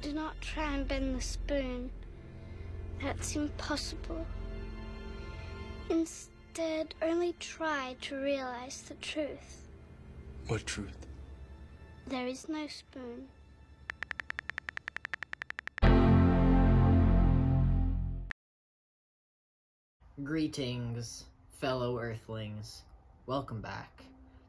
Do not try and bend the spoon. That's impossible. Instead, only try to realize the truth. What truth? There is no spoon. Greetings, fellow Earthlings. Welcome back.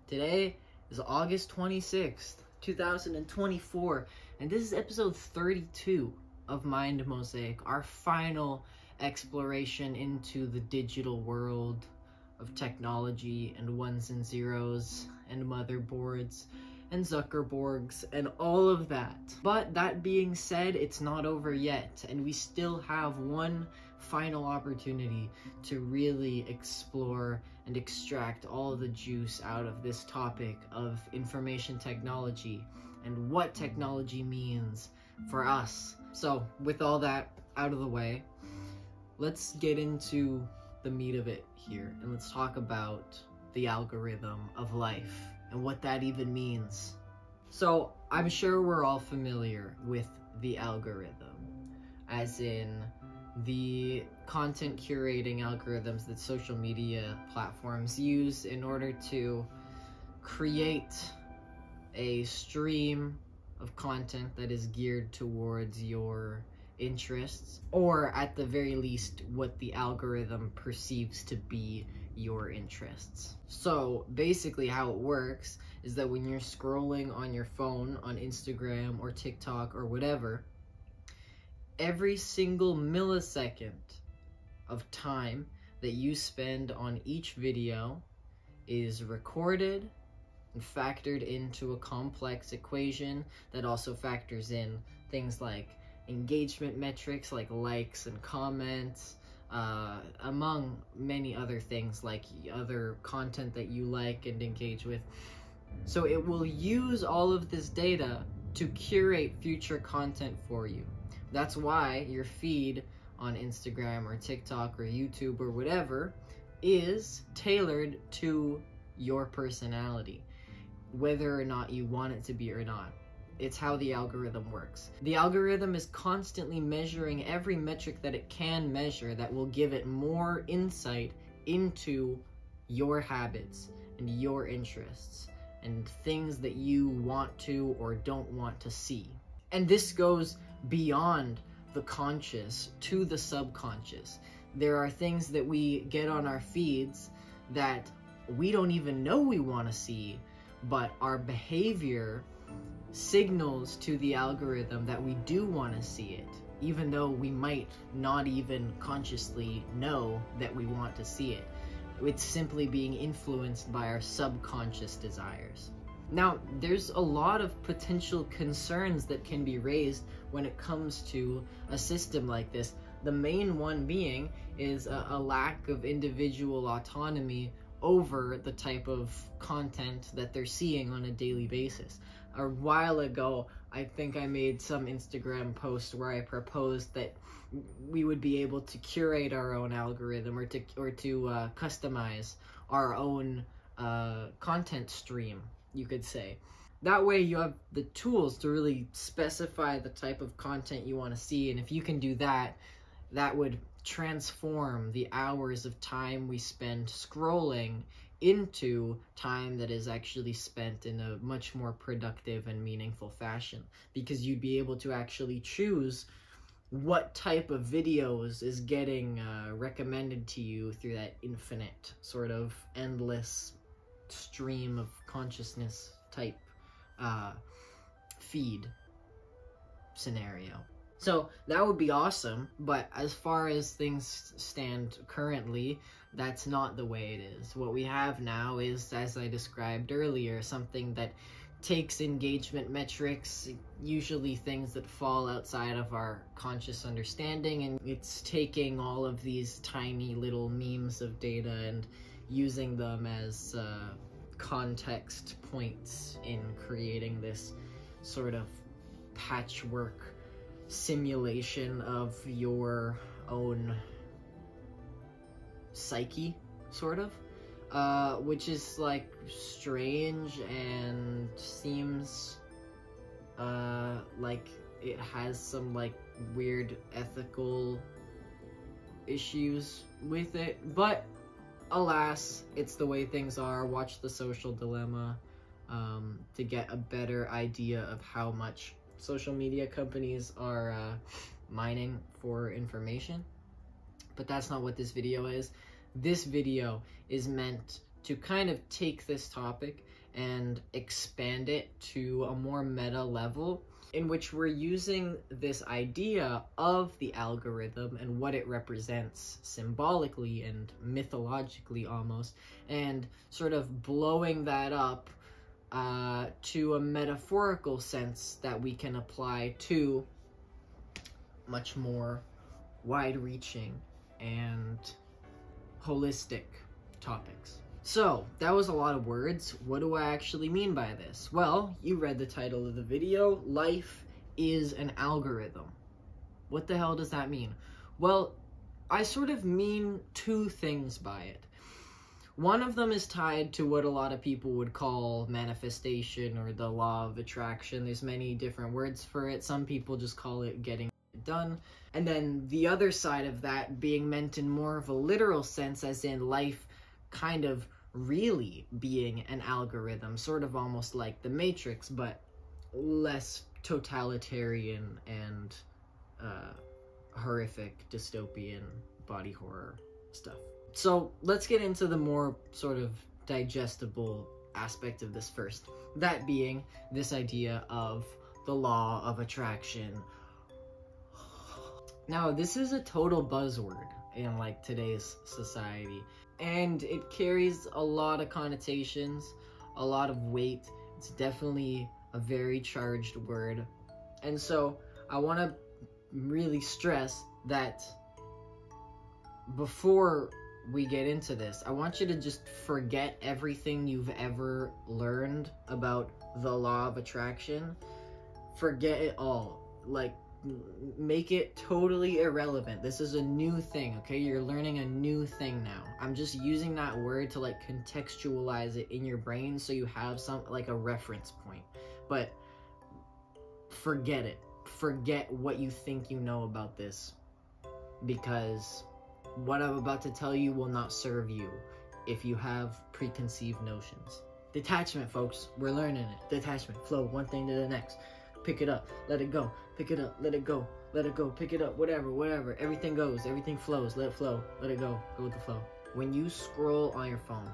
Today is August 26th, 2024, and this is episode 32 of MindMosaic, our final exploration into the digital world of technology and ones and zeros and motherboards and Zuckerbergs and all of that. But that being said, it's not over yet, and we still have one final opportunity to really explore and extract all the juice out of this topic of information technology and what technology means for us. So with all that out of the way, let's get into the meat of it here, and let's talk about the algorithm of life and what that even means. So I'm sure we're all familiar with the algorithm, as in the content curating algorithms that social media platforms use in order to create a stream of content that is geared towards your interests, or at the very least what the algorithm perceives to be your interests. So basically how it works is that when you're scrolling on your phone on Instagram or TikTok or whatever, every single millisecond of time that you spend on each video is recorded and factored into a complex equation that also factors in things like engagement metrics like likes and comments, among many other things like other content that you like and engage with. So it will use all of this data to curate future content for you. That's why your feed on Instagram or TikTok or YouTube or whatever is tailored to your personality, whether or not you want it to be or not. It's how the algorithm works. The algorithm is constantly measuring every metric that it can measure that will give it more insight into your habits and your interests and things that you want to or don't want to see. And this goes beyond the conscious to the subconscious. There are things that we get on our feeds that we don't even know we want to see, but our behavior signals to the algorithm that we do want to see it, even though we might not even consciously know that we want to see it. It's simply being influenced by our subconscious desires. Now, there's a lot of potential concerns that can be raised when it comes to a system like this. The main one being is a lack of individual autonomy over the type of content that they're seeing on a daily basis. A while ago, I think I made some Instagram post where I proposed that we would be able to curate our own algorithm or to customize our own content stream, you could say. That way you have the tools to really specify the type of content you want to see, and if you can do that, that would transform the hours of time we spend scrolling into time that is actually spent in a much more productive and meaningful fashion, because you'd be able to actually choose what type of videos is getting recommended to you through that infinite sort of endless stream of consciousness type feed scenario. So that would be awesome, but as far as things stand currently, that's not the way it is. What we have now is, as I described earlier, something that takes engagement metrics, usually things that fall outside of our conscious understanding, and it's taking all of these tiny little memes of data and using them as context points in creating this sort of patchwork simulation of your own psyche, sort of, which is like strange and seems like it has some like weird ethical issues with it, but alas, it's the way things are. Watch The Social Dilemma to get a better idea of how much social media companies are mining for information. But that's not what this video is. This video is meant to kind of take this topic and expand it to a more meta level, in which we're using this idea of the algorithm and what it represents symbolically and mythologically almost, and sort of blowing that up to a metaphorical sense that we can apply to much more wide-reaching and holistic topics. So, that was a lot of words. What do I actually mean by this? Well, you read the title of the video. Life is an algorithm. What the hell does that mean? Well, I sort of mean two things by it. One of them is tied to what a lot of people would call manifestation or the law of attraction. There's many different words for it. Some people just call it getting it done. And then the other side of that being meant in more of a literal sense, as in life kind of really being an algorithm, sort of almost like the Matrix, but less totalitarian and horrific dystopian body horror stuff. So let's get into the more sort of digestible aspect of this first, that being this idea of the law of attraction. Now, this is a total buzzword in like today's society, and it carries a lot of connotations, a lot of weight. It's definitely a very charged word. And so I want to really stress that before we get into this, I want you to just forget everything you've ever learned about the law of attraction. Forget it all. Like, make it totally irrelevant. This is a new thing, okay? You're learning a new thing now. I'm just using that word to like contextualize it in your brain so you have some like a reference point. But forget it. Forget what you think you know about this, because what I'm about to tell you will not serve you if you have preconceived notions. Detachment, folks. We're learning it. Detachment. Flow. One thing to the next. Pick it up. Let it go. Pick it up. Let it go. Let it go. Pick it up. Whatever. Everything goes. Everything flows. Let it flow. Let it go. Go with the flow. When you scroll on your phone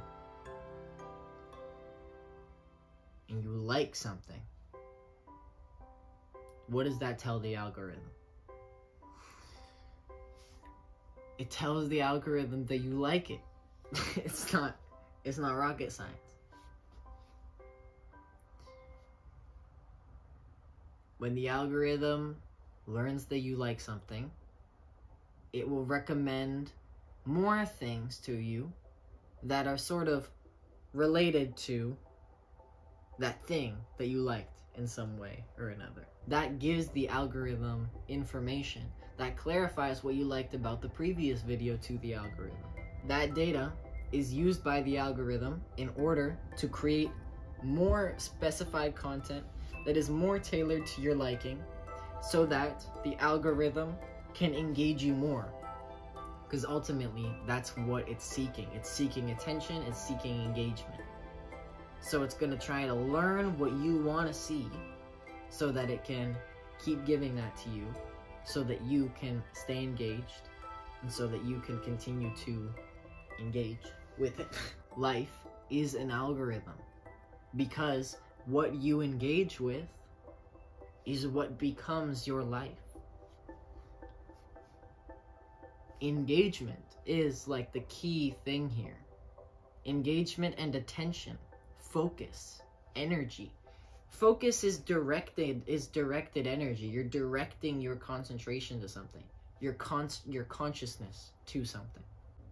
and you like something, what does that tell the algorithm? It tells the algorithm that you like it. It's not rocket science. When the algorithm learns that you like something, it will recommend more things to you that are sort of related to that thing that you liked in some way or another. That gives the algorithm information that clarifies what you liked about the previous video to the algorithm. That data is used by the algorithm in order to create more specified content that is more tailored to your liking, so that the algorithm can engage you more. Because ultimately, that's what it's seeking. It's seeking attention, it's seeking engagement. So it's going to try to learn what you want to see so that it can keep giving that to you, so that you can stay engaged, and so that you can continue to engage with it. Life is an algorithm, because what you engage with is what becomes your life. Engagement is like the key thing here. Engagement and attention, focus, energy. Focus is directed energy. You're directing your concentration to something, your consciousness to something.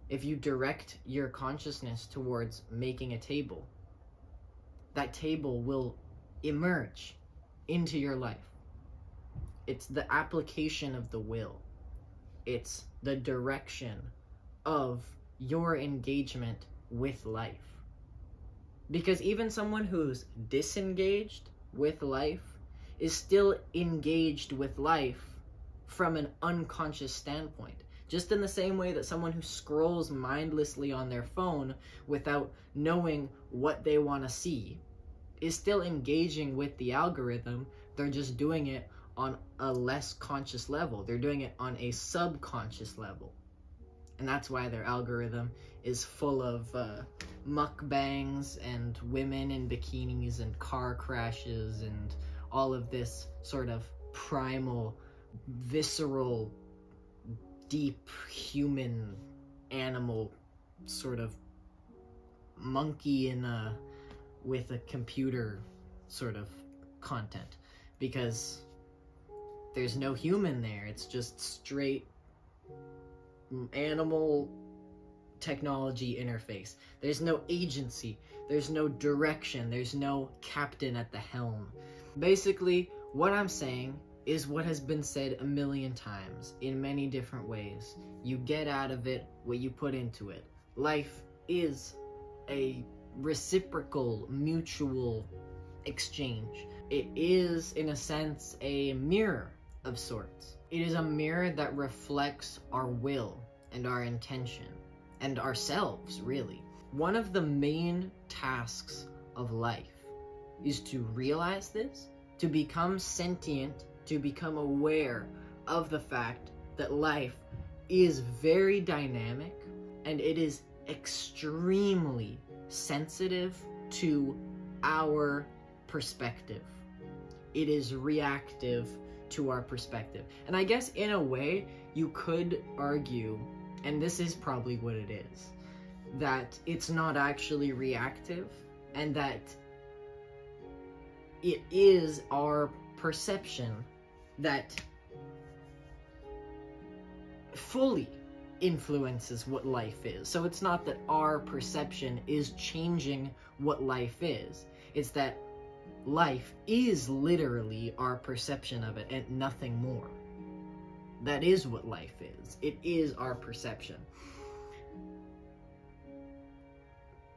If you direct your consciousness towards making a table, that table will emerge into your life. It's the application of the will. It's the direction of your engagement with life. Because even someone who's disengaged with life is still engaged with life from an unconscious standpoint. Just in the same way that someone who scrolls mindlessly on their phone without knowing what they want to see is still engaging with the algorithm, they're just doing it on a less conscious level. They're doing it on a subconscious level. And that's why their algorithm is full of mukbangs and women in bikinis and car crashes and all of this sort of primal, visceral, deep human animal sort of monkey with a computer sort of content, because there's no human there. It's just straight animal technology interface. There's no agency, there's no direction, there's no captain at the helm. Basically, what I'm saying is what has been said a million times in many different ways. You get out of it what you put into it. Life is a reciprocal, mutual exchange. It is, in a sense, a mirror of sorts. It is a mirror that reflects our will and our intention and ourselves, really. One of the main tasks of life is to realize this, to become sentient, to become aware of the fact that life is very dynamic and it is extremely sensitive to our perspective. It is reactive to our perspective. And I guess in a way you could argue, and this is probably what it is, that it's not actually reactive and that it is our perception that fully influences what life is. So it's not that our perception is changing what life is. It's that life is literally our perception of it and nothing more. That is what life is. It is our perception.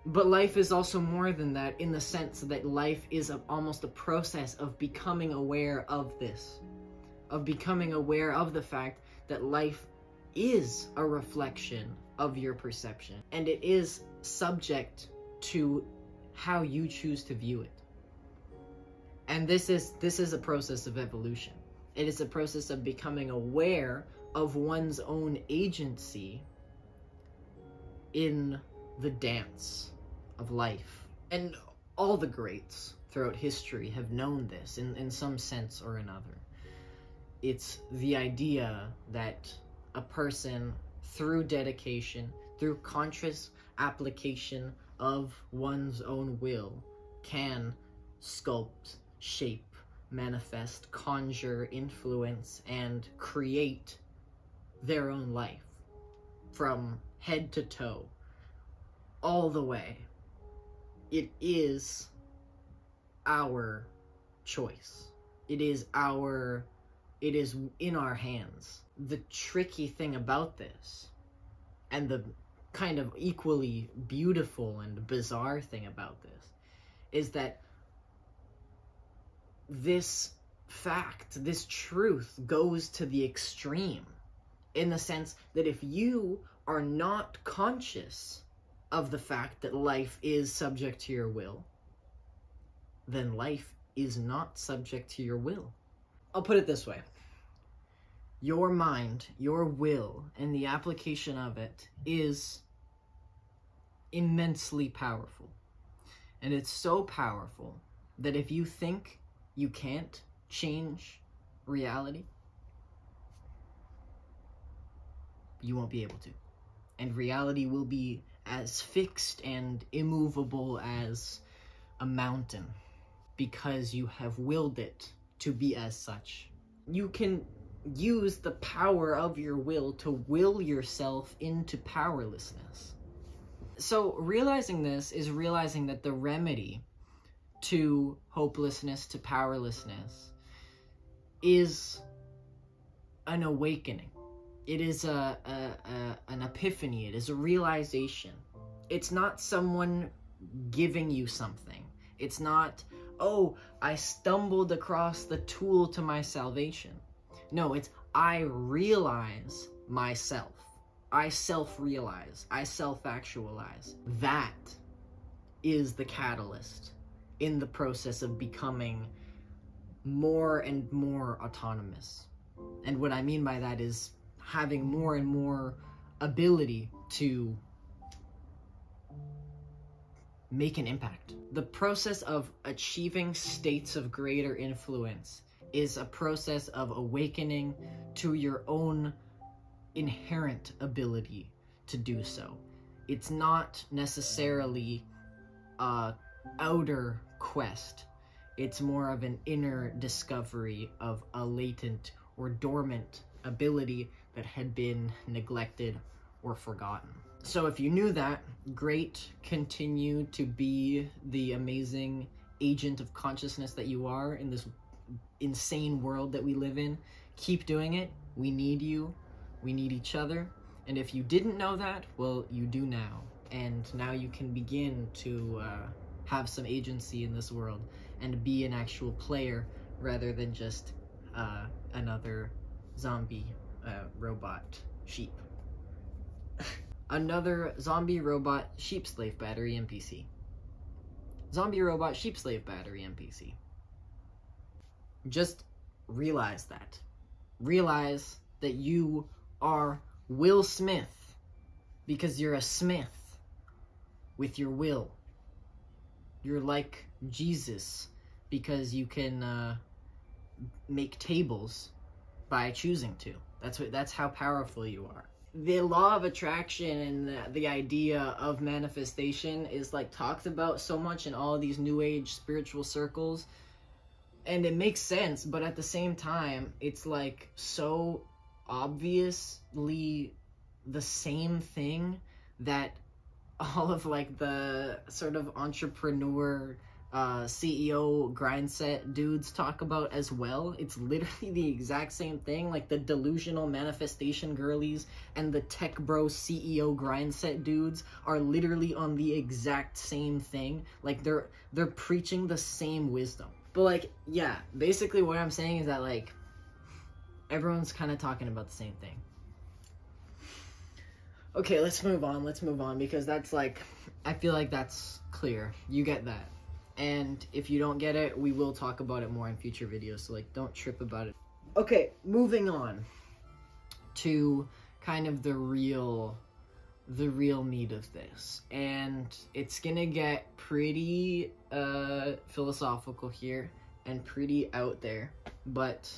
But life is also more than that, in the sense that life is almost a process of becoming aware of this, of becoming aware of the fact that life is a reflection of your perception, and it is subject to how you choose to view it. And this is a process of evolution. It is a process of becoming aware of one's own agency in the dance of life. And all the greats throughout history have known this in some sense or another. It's the idea that a person, through dedication, through conscious application of one's own will, can sculpt, shape, manifest, conjure, influence, and create their own life from head to toe, all the way. It is our choice. It is in our hands. The tricky thing about this, and the kind of equally beautiful and bizarre thing about this, is that this fact, this truth, goes to the extreme, in the sense that if you are not conscious of the fact that life is subject to your will, then life is not subject to your will. I'll put it this way. Your mind, your will, and the application of it is immensely powerful. And it's so powerful that if you think you can't change reality, you won't be able to. And reality will be as fixed and immovable as a mountain, because you have willed it to be as such. You can use the power of your will to will yourself into powerlessness. So realizing this is realizing that the remedy to hopelessness, to powerlessness, is an awakening. It is an epiphany. It is a realization. It's not someone giving you something. It's not oh, I stumbled across the tool to my salvation. No, it's I realize myself. I self-realize. I self-actualize. That is the catalyst in the process of becoming more and more autonomous. And what I mean by that is having more and more ability to make an impact. The process of achieving states of greater influence is a process of awakening to your own inherent ability to do so. It's not necessarily a outer quest. It's more of an inner discovery of a latent or dormant ability that had been neglected or forgotten. So if you knew that, great. Continue to be the amazing agent of consciousness that you are in this insane world that we live in. Keep doing it. We need you. We need each other. And if you didn't know that, well, you do now. And now you can begin to have some agency in this world and be an actual player rather than just another zombie robot sheep. Another zombie robot sheep slave battery NPC. Zombie robot sheep slave battery NPC. Just realize that. Realize that you are Will Smith because you're a smith with your will. You're like Jesus because you can make tables by choosing to. That's how powerful you are. The law of attraction and the idea of manifestation is like talked about so much in all these new age spiritual circles, and it makes sense, but at the same time it's like so obviously the same thing that all of like the sort of entrepreneur CEO grind set dudes talk about as well. It's literally the exact same thing. Like the delusional manifestation girlies and the tech bro CEO grind set dudes are literally on the exact same thing. Like they're preaching the same wisdom. But like, yeah, basically what I'm saying is that like everyone's kind of talking about the same thing. Okay, let's move on because that's like, I feel like that's clear. You get that. And if you don't get it, we will talk about it more in future videos, so like don't trip about it. Okay, moving on to kind of the real meat of this. And it's gonna get pretty philosophical here and pretty out there, but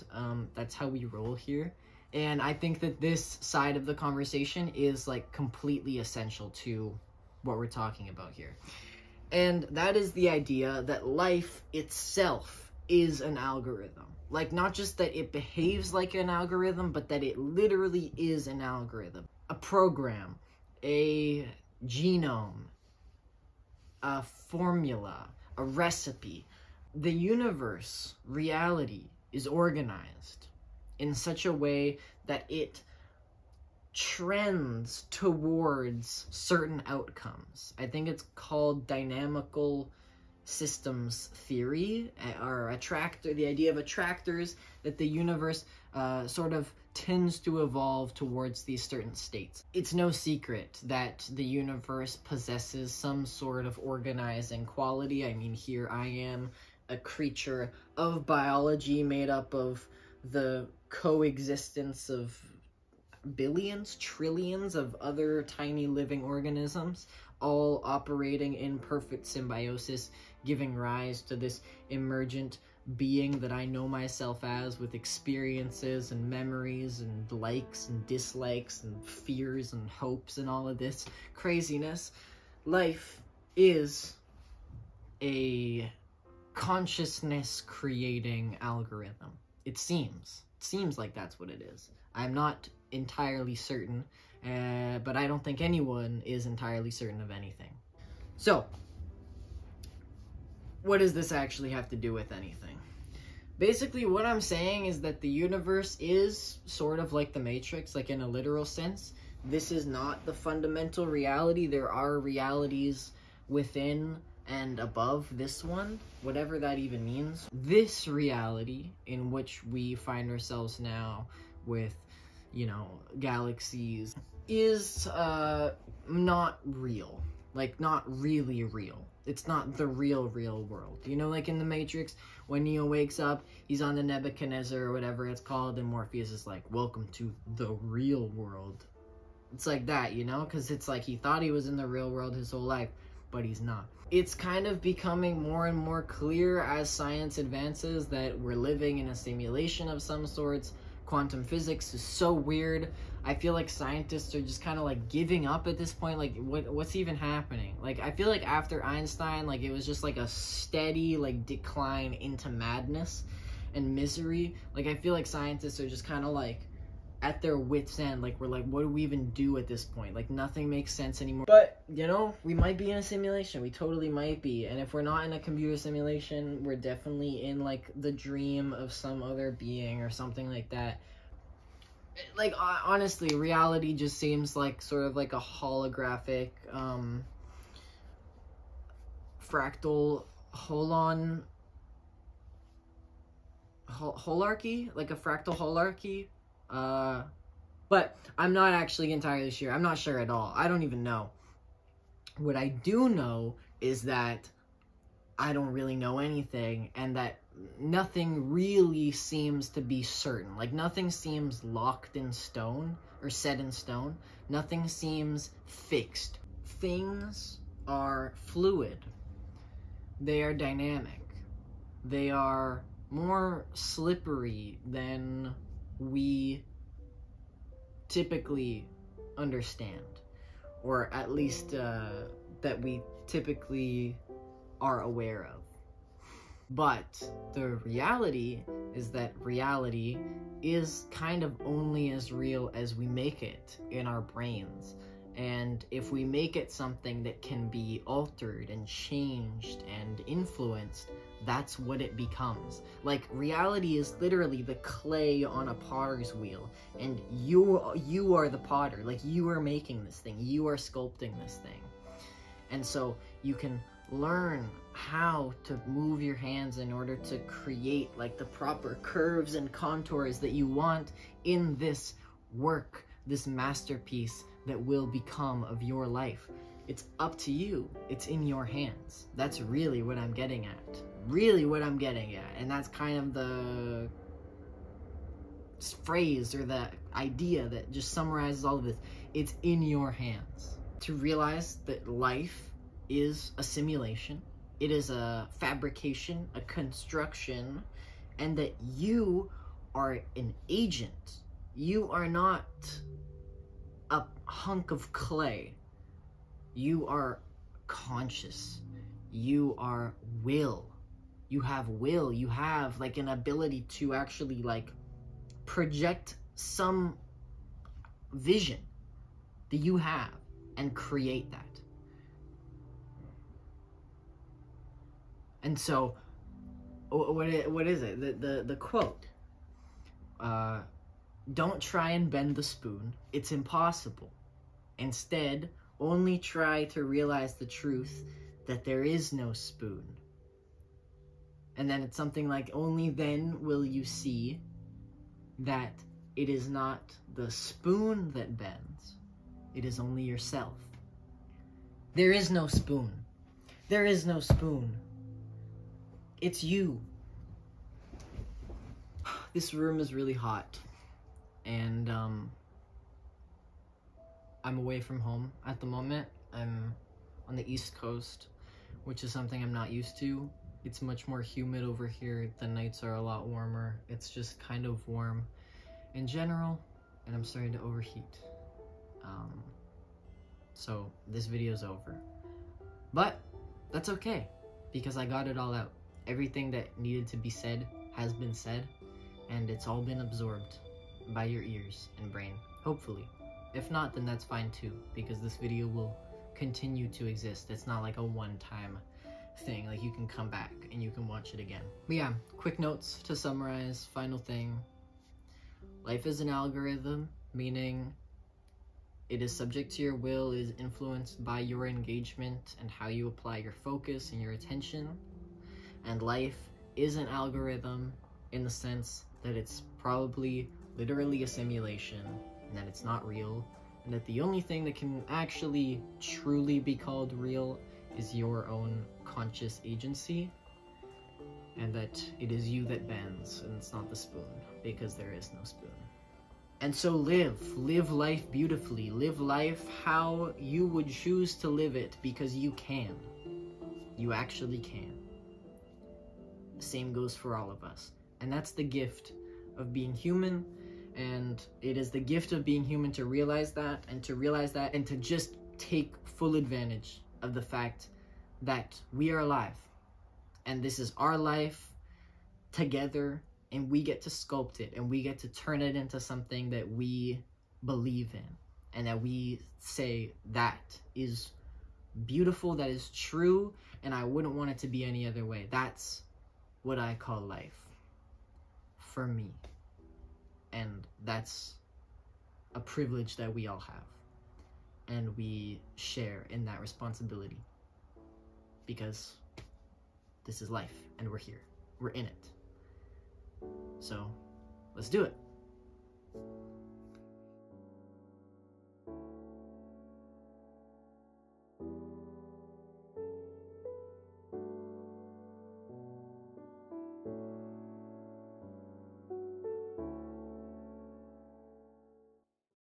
that's how we roll here. And I think that this side of the conversation is like completely essential to what we're talking about here. And that is the idea that life itself is an algorithm. Like, not just that it behaves like an algorithm, but that it literally is an algorithm. A program, a genome, a formula, a recipe. The universe, reality, is organized in such a way that it trends towards certain outcomes. I think it's called dynamical systems theory, or the idea of attractors, that the universe sort of tends to evolve towards these certain states. It's no secret that the universe possesses some sort of organizing quality. I mean, here I am, a creature of biology made up of the coexistence of billions, trillions of other tiny living organisms, all operating in perfect symbiosis, giving rise to this emergent being that I know myself as, with experiences and memories and likes and dislikes and fears and hopes and all of this craziness. Life is a consciousness creating algorithm. It seems like that's what it is. I'm not entirely certain, but I don't think anyone is entirely certain of anything. So, what does this actually have to do with anything? Basically, what I'm saying is that the universe is sort of like the Matrix, like in a literal sense. This is not the fundamental reality. There are realities within and above this one, whatever that even means, this reality in which we find ourselves now with, you know, galaxies, is not real. Like, not really real. It's not the real world. You know, like in the Matrix, when Neo wakes up, he's on the Nebuchadnezzar or whatever it's called, and Morpheus is like, welcome to the real world. It's like that, you know? Because it's like he thought he was in the real world his whole life, but he's not. It's kind of becoming more and more clear as science advances that we're living in a simulation of some sorts. Quantum physics is so weird. I feel like scientists are just kind of like giving up at this point. Like, what's even happening? Like, I feel like after Einstein, like, it was just like a steady like decline into madness and misery. Like, I feel like scientists are just kind of like at their wits' end. Like, we're like, what do we even do at this point? Like, nothing makes sense anymore. But, you know, we might be in a simulation. We totally might be. And if we're not in a computer simulation, we're definitely in like the dream of some other being or something like that. Like, honestly, reality just seems like sort of like a holographic fractal holarchy, like a fractal holarchy. But I'm not actually entirely sure. I'm not sure at all. I don't even know. What I do know is that I don't really know anything, and that nothing really seems to be certain. Like, nothing seems locked in stone or set in stone. Nothing seems fixed. Things are fluid. They are dynamic. They are more slippery than we typically understand, or at least that we typically are aware of. But the reality is that reality is kind of only as real as we make it in our brains. And if we make it something that can be altered and changed and influenced, that's what it becomes. Like, reality is literally the clay on a potter's wheel, and you are the potter. Like, you are making this thing, you are sculpting this thing. And so you can learn how to move your hands in order to create like the proper curves and contours that you want in this work, this masterpiece that will become of your life. It's up to you. It's in your hands. That's really what I'm getting at. Really what I'm getting at. And that's kind of the phrase or the idea that just summarizes all of this. It's in your hands. To realize that life is a simulation, it is a fabrication, a construction, and that you are an agent. You are not a hunk of clay. You are conscious. You are will. You have will. You have like an ability to actually like project some vision that you have and create that. And so, what is it? The quote. Don't try and bend the spoon. It's impossible. Instead, only try to realize the truth that there is no spoon. And then it's something like, only then will you see that it is not the spoon that bends. It is only yourself. There is no spoon. There is no spoon. It's you. This room is really hot. And I'm away from home at the moment. I'm on the East Coast, which is something I'm not used to. It's much more humid over here. The nights are a lot warmer. It's just kind of warm in general, and I'm starting to overheat. So this video's over. But that's okay, because I got it all out. Everything that needed to be said has been said, and it's all been absorbed by your ears and brain, hopefully. If not, then that's fine too, because this video will continue to exist. It's not like a one-time thing. Like, you can come back and you can watch it again. But yeah, quick notes to summarize. Final thing. Life is an algorithm, meaning It is subject to your will, is influenced by your engagement and how you apply your focus and your attention. And life is an algorithm in the sense that it's probably literally a simulation, and that it's not real, and that the only thing that can actually truly be called real is your own conscious agency, and that it is you that bends, and it's not the spoon, because there is no spoon. And so live life beautifully, live life how you would choose to live it, because you can. You actually can. The same goes for all of us. And that's the gift of being human, and it is the gift of being human to realize that, and to just take full advantage of the fact that we are alive, and this is our life together, and we get to sculpt it, and we get to turn it into something that we believe in, and that we say that is beautiful, that is true, and I wouldn't want it to be any other way. That's what I call life for me, and that's a privilege that we all have, and we share in that responsibility, because this is life, and we're here, we're in it. So let's do it.